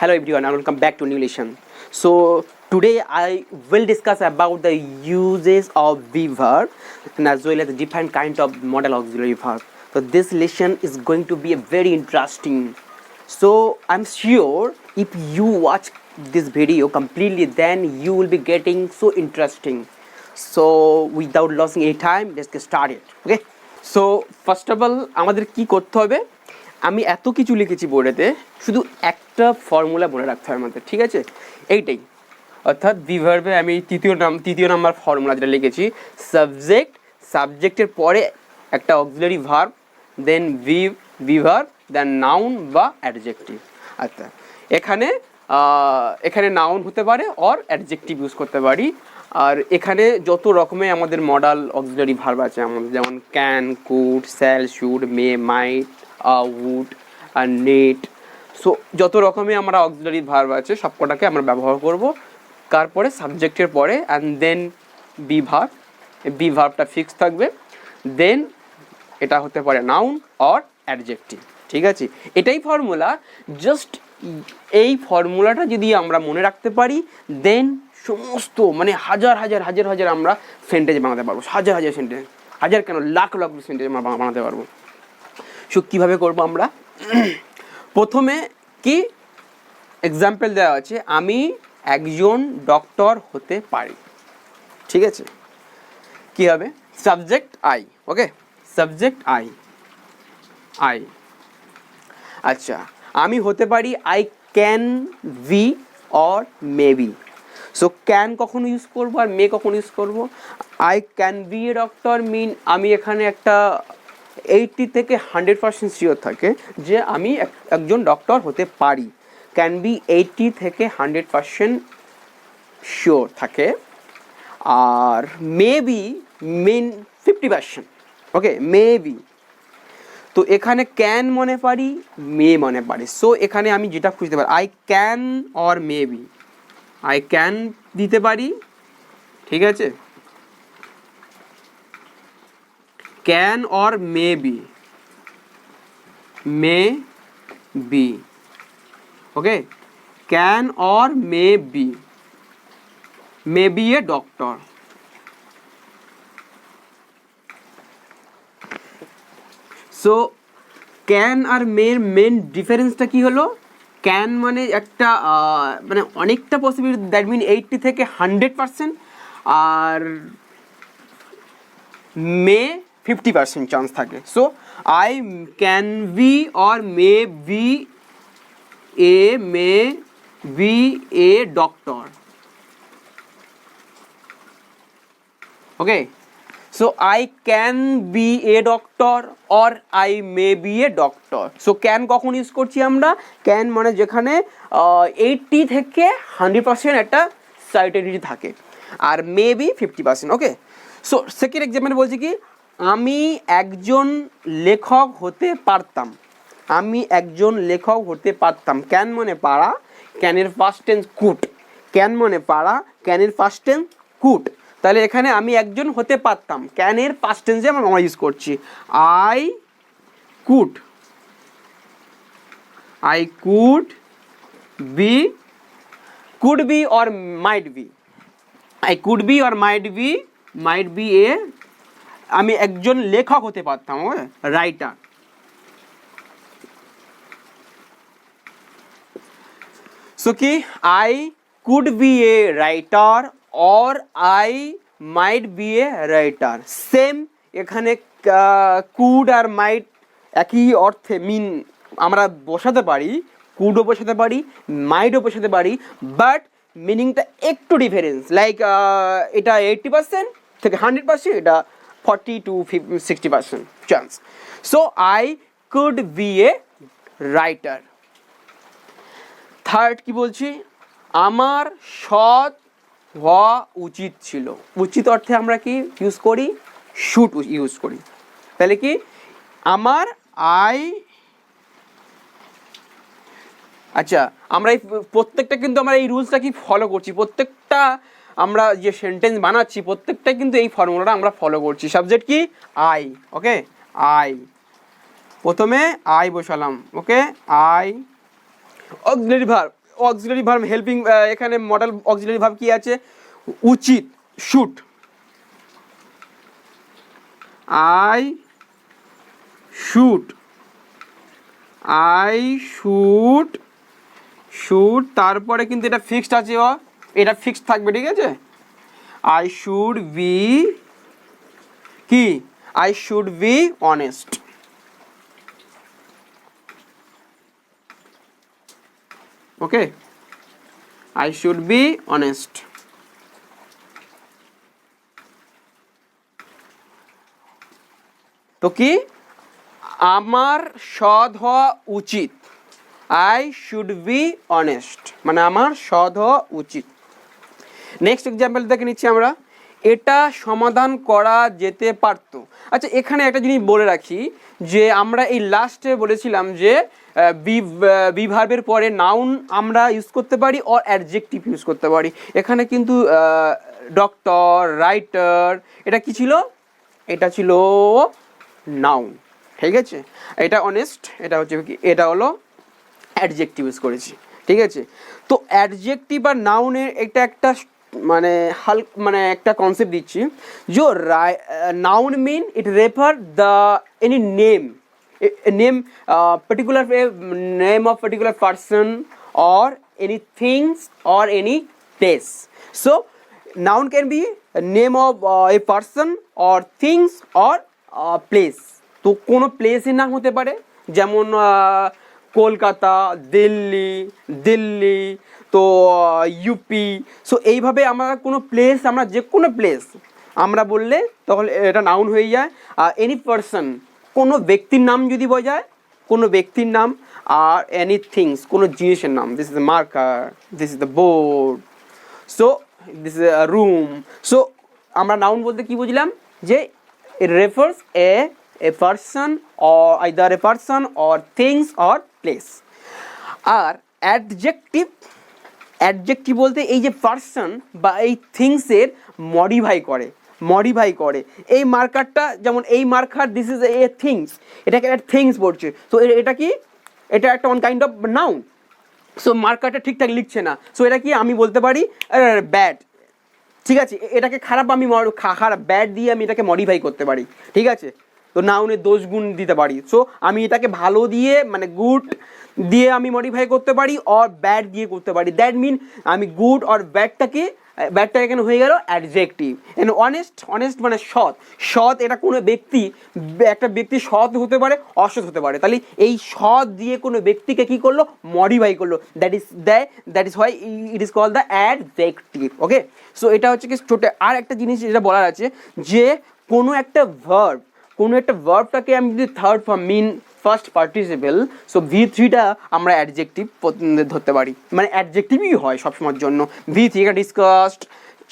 Hello everyone and welcome back to new lesson. So today I will discuss about the uses of verb and as well as the different kind of modal auxiliary verb. So this lesson is going to be a very interesting. So I'm sure if you watch this video completely, then you will be getting so interesting. So without losing any time, let's get started. Okay. So first of all, আমাদের কি করতে হবে? আমি এত কিছু লিখেছি বোর্ডেতে, শুধু একটা ফর্মুলা মনে রাখতে হবে আমাদের, ঠিক আছে? এইটাই, অর্থাৎ ভিভার্বে আমি তৃতীয় নাম্বার ফর্মুলা যেটা লিখেছি, সাবজেক্টের পরে একটা অক্সিলারি ভার্ব, দেন ভিভার্ব, দেন নাউন বা অ্যাডজেক্টিভ। আচ্ছা, এখানে নাউন হতে পারে অর অ্যাডজেক্টিভ ইউজ করতে পারি। আর এখানে যত রকমের আমাদের মডাল অক্সিলারি ভার্ব আছে আমাদের, যেমন can, could, shall, should, may, might, would আর নেট। সো যত রকমের আমরা অক্সিলারি ভার্ব আছে সবকটাকে আমরা ব্যবহার করব। তারপরে সাবজেক্টের পরে অ্যান্ড দেন বি ভার্বটা ফিক্স থাকবে, দেন এটা হতে পারে নাউন অর অ্যাডজেক্টিভ, ঠিক আছে? এটাই ফর্মুলা। জাস্ট এই ফর্মুলাটা যদি আমরা মনে রাখতে পারি, দেন সমস্ত মানে হাজার আমরা সেন্টেন্স বানাতে পারবো। হাজার সেন্টেন্স, হাজার কেন লাখ সেন্টেন্স আমরা বানাতে পারবো। সো কীভাবে করবো আমরা? প্রথমে কি এক্সাম্পল দেওয়া আছে, আমি একজন ডক্টর হতে পারি, ঠিক আছে? কী হবে? Subject I, okay, subject I. আচ্ছা, আমি হতে পারি I can be or maybe. So can কখন ইউজ করবো আর মে কখন ইউজ করবো? I can be a doctor mean আমি এখানে একটা 80 থেকে 100% শিওর থাকে যে আমি একজন ডক্টর হতে পারি। ক্যান বি 80 থেকে 100% শিওর থাকে। আর মেবি মিন 50%, ওকে, মেবি। তো এখানে ক্যান মনে পারি, মে মনে পারি। সো এখানে আমি যেটা খুঁজতে পারি, I can or maybe, I can দিতে পারি, ঠিক আছে? Can or may be, okay, can or may be a doctor. So can আর মের মেন ডিফারেন্সটা কি হলো? ক্যান মানে একটা মানে অনেকটা পসিবিলিটি, দ্যাট মিন 80 থেকে 100%, আর মে 50% চান্স থাকে। So I can be or may be a doctor, okay. So I can be a doctor or I may be a doctor. So can কখন ইউজ করছি আমরা? ক্যান মানে যেখানে 80 থেকে 100% একটা সার্টেনিটি থাকে, আর মেবি 50%, ওকে। সো সেকেন্ড এক্সাম্পল বলছি কি, আমি একজন লেখক হতে পারতাম। ক্যান মানে পারা, ক্যানের ফার্স্ট টেন্স কুড। ক্যান মানে পারা, ক্যানের ফার্স্ট টেন্স কুড। তাহলে এখানে আমি একজন হতে পারতাম, ক্যানের পাস্ট টেন্সে আমরা ইউজ করছি। I could be or might be, I could be or might be a, আমি একজন লেখক হতে পারতাম, রাইটার। সো কি, I could be a writer or I might be a writer. Same এখানে কুড আর মাইট একই অর্থে মিন আমরা বসাতে পারি, কুডও বসাতে পারি, মাইটও বসাতে পারি, বাট মিনিংটা একটু ডিফারেন্স। লাইক এটা 80% থেকে 100%, এটা 40 to 60% chance. So I could be a writer. Third কি বলছি, আমার সৎ হওয়া উচিত ছিল। উচিত অর্থে আমরা কি ইউজ করি? শুড ইউজ করি। তাহলে কি আমার আচ্ছা, আমরা এই প্রত্যেকটা কিন্তু আমরা এই রুলসটা কি ফলো করছি, প্রত্যেকটা আমরা যে সেন্টেন্স বানাচ্ছি প্রত্যেকটা কিন্তু এই ফর্মুলাটা আমরা ফলো করছি। সাবজেক্ট কি? I, okay, I. প্রথমে আই বসালাম, okay, I. Auxiliary verb auxiliary verb helping, এখানে মডাল অক্সিলারি ভার্ব কি আছে? উচিত, শুড। আই শুড, তারপরে কিন্তু এটা ফিক্সড আছে, এটা ফিক্সড থাকবে, ঠিক আছে? আই শুড বি কি? I should be honest. Okay, I should be honest. তো কি? আমার সৎ হওয়া উচিত, আই শুড বি অনেস্ট, মানে আমার সৎ হওয়া উচিত। নেক্সট এক্সাম্পল দেখে নিচ্ছি আমরা, এটা সমাধান করা যেতে পারতো। আচ্ছা, এখানে একটা জিনিস বলে রাখি যে আমরা এই লাস্টে বলেছিলাম যে বি ভার্বের পরে নাউন আমরা ইউজ করতে পারি অর অ্যাডজেক্টিভ ইউজ করতে পারি। এখানে কিন্তু ডক্টর, রাইটার, এটা কি ছিল? এটা ছিল নাউন, ঠিক আছে? এটা অনেস্ট, এটা হচ্ছে কি? এটা হলো অ্যাডজেক্টিভ ইউজ করেছি, ঠিক আছে? তো অ্যাডজেক্টিভ আর নাউনের এটা একটা মানে মানে একটা কনসেপ্ট দিচ্ছি, যে noun mean it refer the any name, name particular name of particular person or any things or any place. So noun can be a name of a person or things or place. তো কোনো প্লেসের নাম হতে পারে, যেমন কলকাতা, দিল্লি, তো UP. So এইভাবে আমরা কোনো প্লেস, আমরা যে কোনো প্লেস আমরা বললে তখন এটা নাউন হয়ে যায়। এনি পারসন, কোনো ব্যক্তির নাম যদি বোঝায়, কোনো ব্যক্তির নাম, আর এনি থিংস, কোনো জিনিসের নাম। This is the marker, this is the board, so this is a room. So আমরা নাউন বলতে কি বুঝলাম? যে it refers a person or either a person or things or place. আর অ্যাডজেক্টিভ বলতে এই যে পার্সন বা এই থিংসের মডিফাই করে। এই মার্কারটা, যেমন এই marker, this is a things, এটাকে একটা থিংস বলছে, তো এটা কি? এটা একটা one kind of noun. So মার্কারটা ঠিকঠাক লিখছে না, সো এটা কি? আমি বলতে পারি ব্যাড, ঠিক আছে? এটাকে খারাপ, আমি খারাপ ব্যাড দিয়ে আমি এটাকে মডিফাই করতে পারি, ঠিক আছে? তো নাউনের দোষ গুণ দিতে পারি। সো আমি এটাকে ভালো দিয়ে, মানে গুড দিয়ে আমি মডিফাই করতে পারি, অর ব্যাড দিয়ে করতে পারি। দ্যাট মিন আমি গুড অর ব্যাডটা এখানে হয়ে গেল অ্যাডজেক্টিভ। এন্ড অনেস্ট মানে সৎ, এটা কোনো ব্যক্তি, একটা ব্যক্তি সৎ হতে পারে, অসৎ হতে পারে। তাহলে এই সৎ দিয়ে কোনো ব্যক্তিকে কি করলো? মডিফাই করলো। That is why it is called the adjective. Okay, so এটা হচ্ছে কি ছোট। আর একটা জিনিস যেটা বলার আছে, যে কোনো একটা ভার্বটাকে আমি যদি থার্ড ফর্ম মিন ফার্স্ট পার্টিসিপেল, সো V3টা আমরা অ্যাডজেক্টিভ ধরতে পারি, মানে অ্যাডজেক্টিভই হয় সবসময়ের জন্য। V3 এটা discussed,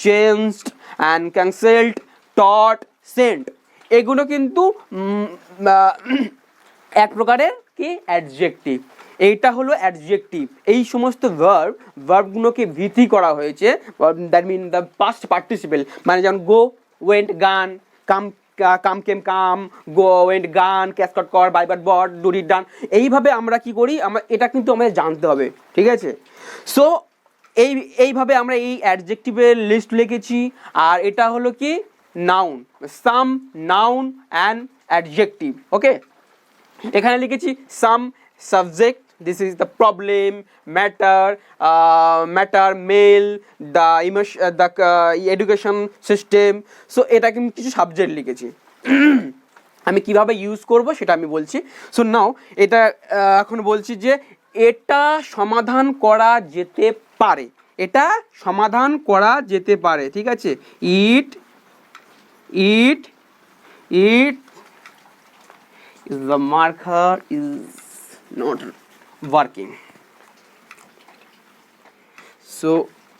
changed and cancelled, taught, sent, এগুলো কিন্তু এক প্রকারের কি? অ্যাডজেক্টিভ। এইটা হলো অ্যাডজেক্টিভ। এই সমস্ত ভার্বগুলোকে V3 করা হয়েছে, that mean the past participle, মানে যেমন গো, ওয়েন্ট, গান, কাম কেম কাম, গো ওয়েন্ট গান, ক্যাসকট কর, বাইবাট বট, ডুরি ডান। এইভাবে আমরা কি করি? আমরা এটা কিন্তু আমাদের জানতে হবে, ঠিক আছে? সো এইভাবে আমরা এই অ্যাডজেক্টিভের লিস্ট লিখেছি। আর এটা হলো কি? Noun, some, noun and adjective. Okay, এখানে লিখেছি some, subject, this is the problem, matter, mail, the emotion, the education system. So এটা কিন্তু কিছু সাবজেক্ট লিখেছি। আমি কিভাবে ইউজ করব সেটা আমি বলছি। সো নাও এটা এখন বলছি যে এটা সমাধান করা যেতে পারে, ঠিক আছে? ইট the marker is not working, so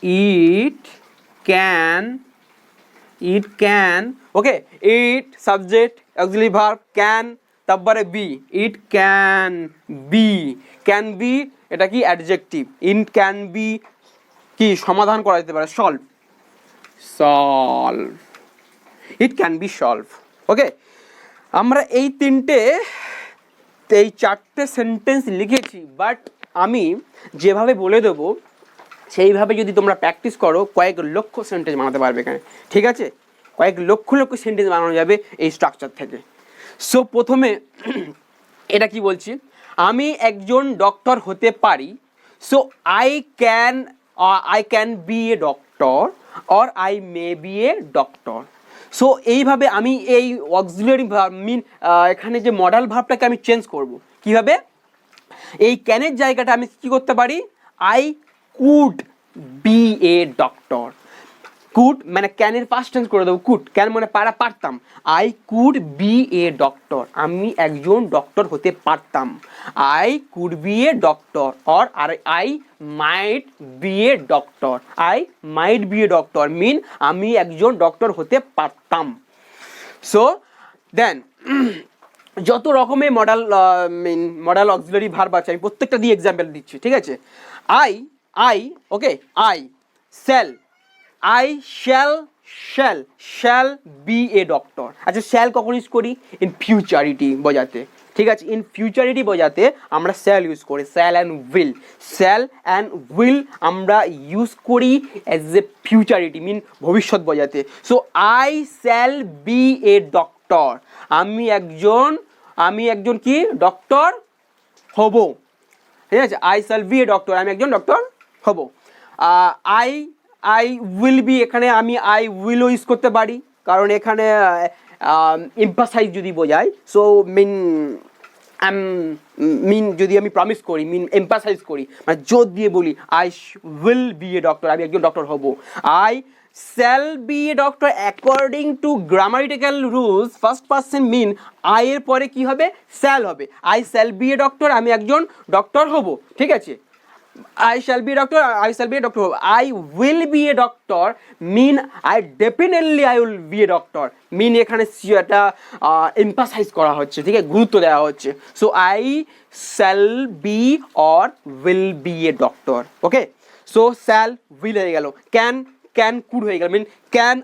it can, okay, it subject auxiliary verb, can, তারপরে be, it can be এটা কি? অ্যাডজেক্টিভ। it can be কি? সমাধান করা যেতে পারে, solve, it can be solve। ওকে, আমরা এই চারটে সেন্টেন্স লিখেছি, বাট আমি যেভাবে বলে দেবো সেইভাবে যদি তোমরা প্র্যাকটিস করো কয়েক লক্ষ সেন্টেন্স বানাতে পারবে এখানে, ঠিক আছে? কয়েক লক্ষ লক্ষ সেন্টেন্স বানানো যাবে এই স্ট্রাকচার থেকে। সো প্রথমে এটা কি বলছি, আমি একজন ডক্টর হতে পারি। So I can be a doctor or I may be a doctor. So এইভাবে আমি এই অক্সিলারি ভার্ব এখানে যে মডাল ভার্বটাকে আমি চেঞ্জ করব। কিভাবে? এই ক্যানের জায়গাটা আমি কি করতে পারি, I could be a doctor. Could মানে ক্যানের পাস্ট টেন্স করে দেবো, কুড ক্যান মানে পারতাম, I could be a doctor, আমি একজন ডক্টর হতে পারতাম। I could be a doctor or I might be a doctor. I might be a doctor mean আমি একজন ডক্টর হতে পারতাম। সো দেন যত রকমের মডাল অক্সিলারি ভার্ব আছে আমি প্রত্যেকটা দিয়ে এক্সাম্পল দিচ্ছি, ঠিক আছে? I okay, I shall be a doctor. আচ্ছা, শ্যাল কখন ইউজ করি? ইন ফিউচারিটি বোঝাতে, ঠিক আছে? ইন ফিউচারিটি বোঝাতে আমরা শ্যাল ইউজ করি, শ্যাল অ্যান্ড উইল আমরা ইউজ করি অ্যাজ এ ফিউচারিটি মিন ভবিষ্যৎ বোঝাতে। So I shall be a doctor, আমি একজন কি ডক্টর হব, ঠিক আছে? I shall be a doctor, আমি একজন ডক্টর হব। আই উইল বি, এখানে আমি আই উইলও ইউজ করতে পারি, কারণ এখানে এমফাসাইজ যদি বোঝায়। সো মিন যদি আমি প্রমিস করি, মিন এমফাসাইজ করি, মানে জোর দিয়ে বলি I will be a doctor, আমি একজন ডক্টর হব। I shall be a doctor according to grammatical rules first person mean I এর পরে কি হবে? শ্যাল হবে। I shall be a doctor, আমি একজন ডক্টর হব, ঠিক আছে? I shall be a doctor, I will be a doctor mean I will be a doctor mean এখানে এটা এমফাসাইজ করা হচ্ছে, ঠিক আছে? গুরুত্ব দেওয়া হচ্ছে। So I shall be or will be a doctor, okay? So shall will হয়ে গেল, ক্যান কুড হয়ে গেল, mean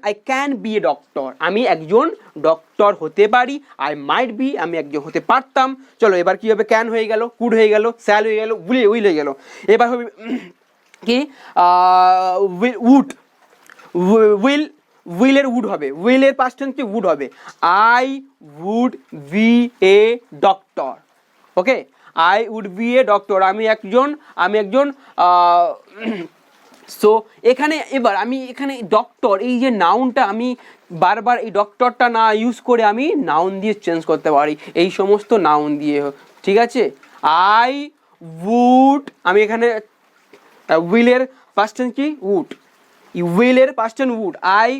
I can be a doctor, আমি একজন ডক্টর হতে পারি। আই মাইট বি, আমি একজন হতে পারতাম। চলো এবার কি হবে? ক্যান হয়ে গেল, কুড হয়ে গেল, শ্যাল হয়ে গেল, উইল হয়ে গেল। এবার হবে কি উইলের উড হবে, উইলের পাস্ট টেন্স কি উড হবে। I would be a doctor, okay? I would be a doctor, আমি একজন সো এখানে এবার আমি এখানে ডক্টর এই যে নাউনটা আমি বারবার এই ডক্টরটা না ইউজ করে আমি নাউন দিয়ে চেঞ্জ করতে পারি, এই সমস্ত নাউন দিয়ে, ঠিক আছে? আই উড, আমি এখানে উইলের পাস্ট টেন্স কি উড, উইলের past tense would. I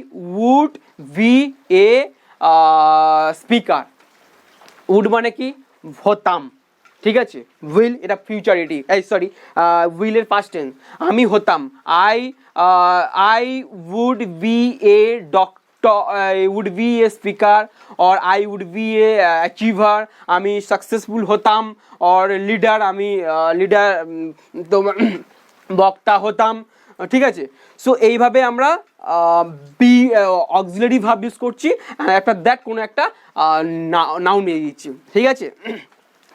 would be a speaker, would মানে কি হতাম, ঠিক আছে? উইল এটা ফিউচারিটি, উইলের পাস্ট টেন্স, আমি হতাম। I would be a doctor, would be a speaker or I would be a achiever, আমি সাকসেসফুল হতাম। অর লিডার, আমি তোমার বক্তা হতাম, ঠিক আছে? সো এইভাবে আমরা বি অক্সিলারি ভার্ব ইউজ করছি, একটা কোনো একটা নাউন নিয়ে দিচ্ছি, ঠিক আছে?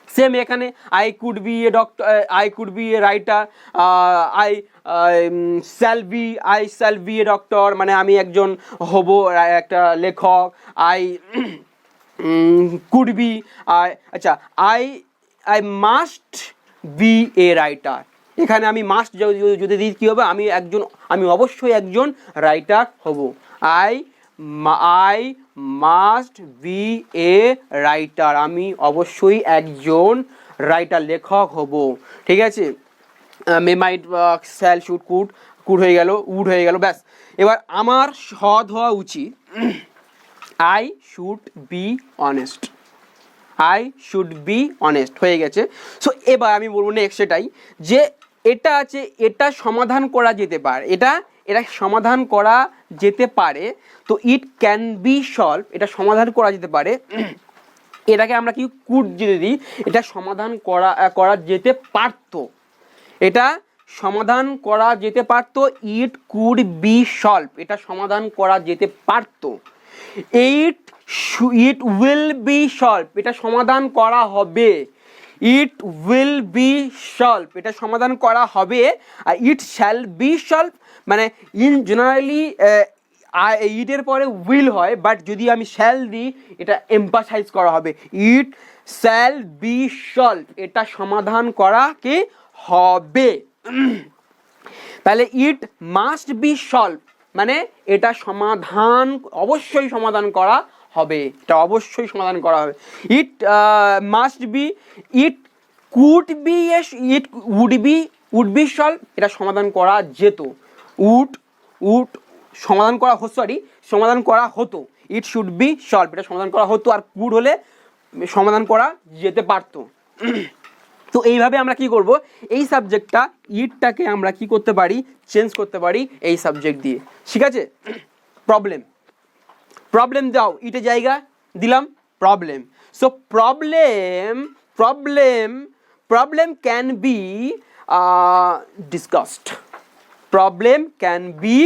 সেম এখানে I could be a doctor, I could be a writer, I shall be a doctor মানে আমি একজন হব একটা লেখক। আই কুড বি, আচ্ছা I must be a writer, এখানে আমি মাস্ট যদি দিই কী হবে? আমি অবশ্যই একজন রাইটার হব। I must be a writer, আমি অবশ্যই একজন রাইটার লেখক হব, ঠিক আছে? মে মাইট শ্যাল শুড কুড হয়ে গেল, উড হয়ে গেল, ব্যাস। এবার আমার সৎ হওয়া উচিত, I should be honest, I should be honest হয়ে গেছে। সো এবার আমি বলবো নেক্সট সেটাই যে এটা আছে, এটা সমাধান করা যেতে পারে, এটা সমাধান করা যেতে পারে। তো ইট ক্যান বি সলভ, এটা সমাধান করা যেতে পারে। এটাকে আমরা কি কুড যদি দিই, এটা সমাধান করা যেতে পারতো, এটা সমাধান করা যেতে পারতো। ইট কুড বি সলভ, এটা সমাধান করা যেতে পারতো। ইট উইল বি সলভ, এটা সমাধান করা হবে। ইট উইল বি সলভ, এটা সমাধান করা হবে। আর ইট শ্যাল বি সলভ মানে ইন জেনারেলি ইটের পরে উইল হয়, বাট যদি আমি শ্যাল দিই এটা এমফাসাইজ করা হবে, ইট শ্যাল বি সলভ, এটা সমাধান করা কি হবে। তাহলে ইট মাস্ট বি সলভ মানে এটা সমাধান, অবশ্যই সমাধান করা হবে, এটা অবশ্যই সমাধান করা হবে। It must be, it could be, it would be solve, এটা সমাধান করা যেত, উড সমাধান করা সমাধান করা হতো, ইট শুড বি সলভ, এটা সমাধান করা হতো, আর কুড হলে সমাধান করা যেতে পারতো। তো এইভাবে আমরা কি করব, এই সাবজেক্টটা ইটটাকে আমরা কি করতে পারি, চেঞ্জ করতে পারি এই সাবজেক্ট দিয়ে, ঠিক আছে। প্রবলেম দাও, ইটে জায়গা দিলাম problem. So problem can be discussed, problem can be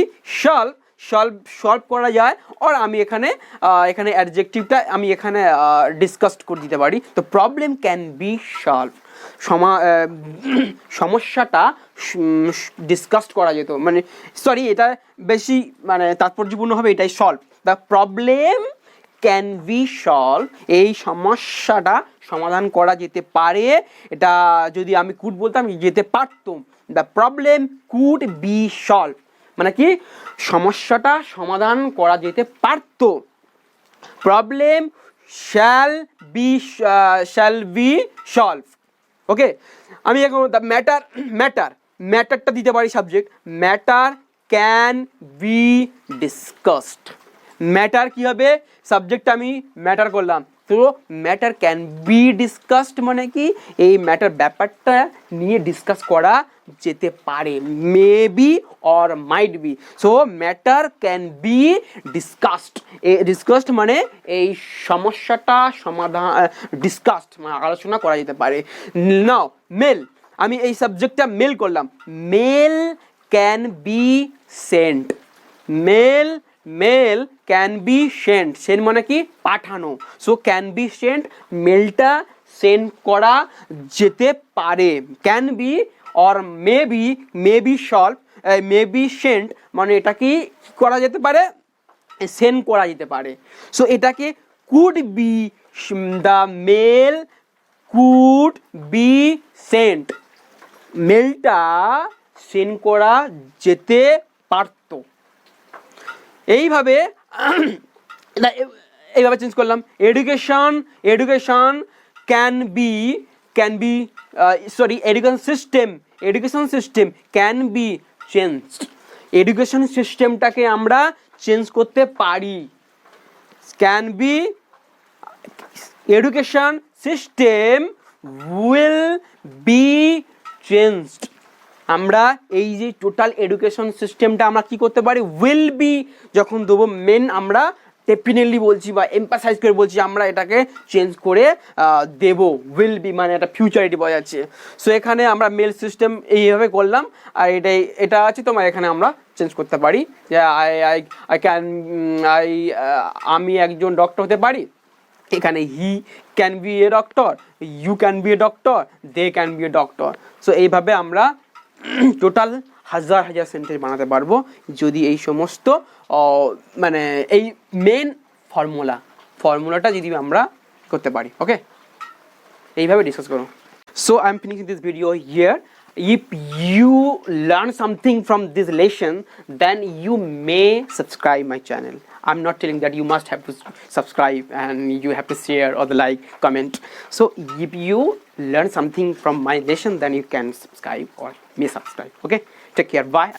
solve করা যায়। আর আমি এখানে অ্যাডজেক্টিভটা আমি এখানে ডিসকাসড করে দিতে পারি। তো প্রবলেম ক্যান বি সলভ, সমস্যাটা ডিসকাসড করা যেত, মানে সরি এটা বেশি মানে তাৎপর্যপূর্ণ হবে, এটাই solve. The problem can be solve, এই সমস্যাটা সমাধান করা যেতে পারে, এটা যদি আমি কুড বলতাম যেতে পারতাম। The problem could be solve মানে কি সমস্যাটা সমাধান করা যেতে পারত। Problem shall be solve. Okay, আমি এখন দ্য ম্যাটারটা দিতে পারি subject, matter can be discussed. Matter কি হবে, সাবজেক্টটা আমি ম্যাটার করলাম, তো ম্যাটার ক্যান বি ডিসকাসড মানে কি এই ম্যাটার ব্যাপারটা নিয়ে ডিসকাস করা যেতে পারে, maybe or might B. So matter can be discussed মানে এই সমস্যাটা সমাধান ডিসকাসড মানে আলোচনা করা যেতে পারে। নাও মেল, আমি এই সাবজেক্টটা মেল করলাম, mail can be sent, mail can be sent মানে কি পাঠানো। সো ক্যান বি সেন্ট, মেলটা সেন্ড করা যেতে পারে। Can be or maybe solve, maybe sent মানে এটা কি করা যেতে পারে, সেন্ড করা যেতে পারে। সো এটাকে could be, the mail could be sent, মেলটা সেন্ড করা যেতে পারত। এইভাবে চেঞ্জ করলাম। Education can be education system can be changed, education সিস্টেমটাকে আমরা চেঞ্জ করতে পারি। Can be, education system will be changed, আমরা এই যে টোটাল এডুকেশন সিস্টেমটা আমরা কি করতে পারি, উইল বি যখন দেবো মেন আমরা ডেফিনেটলি বলছি বা এমফাসাইজ করে বলছি আমরা এটাকে চেঞ্জ করে দেব, উইল বি মানে একটা ফিউচারিটি পাওয়া যাচ্ছে। সো এখানে আমরা মেল সিস্টেম এইভাবে করলাম, আর এটা আছে তোমার এখানে আমরা চেঞ্জ করতে পারি যে আমি একজন ডক্টর হতে পারি, এখানে he can be a doctor, you can be a doctor, they can be a doctor. So এইভাবে আমরা টোটাল হাজার সেন্টেন্স বানাতে পারবো যদি এই সমস্ত মানে এই মেন ফর্মুলাটা যদি আমরা করতে পারি। ওকে, এইভাবে ডিসকাস করো। So I am finishing this video here. If you learn something from this lesson, then you may subscribe my channel. I'm not telling that you must have to subscribe and you have to share or the like, comment. So if you learn something from my lesson, then you can subscribe or may subscribe. Okay, take care, bye.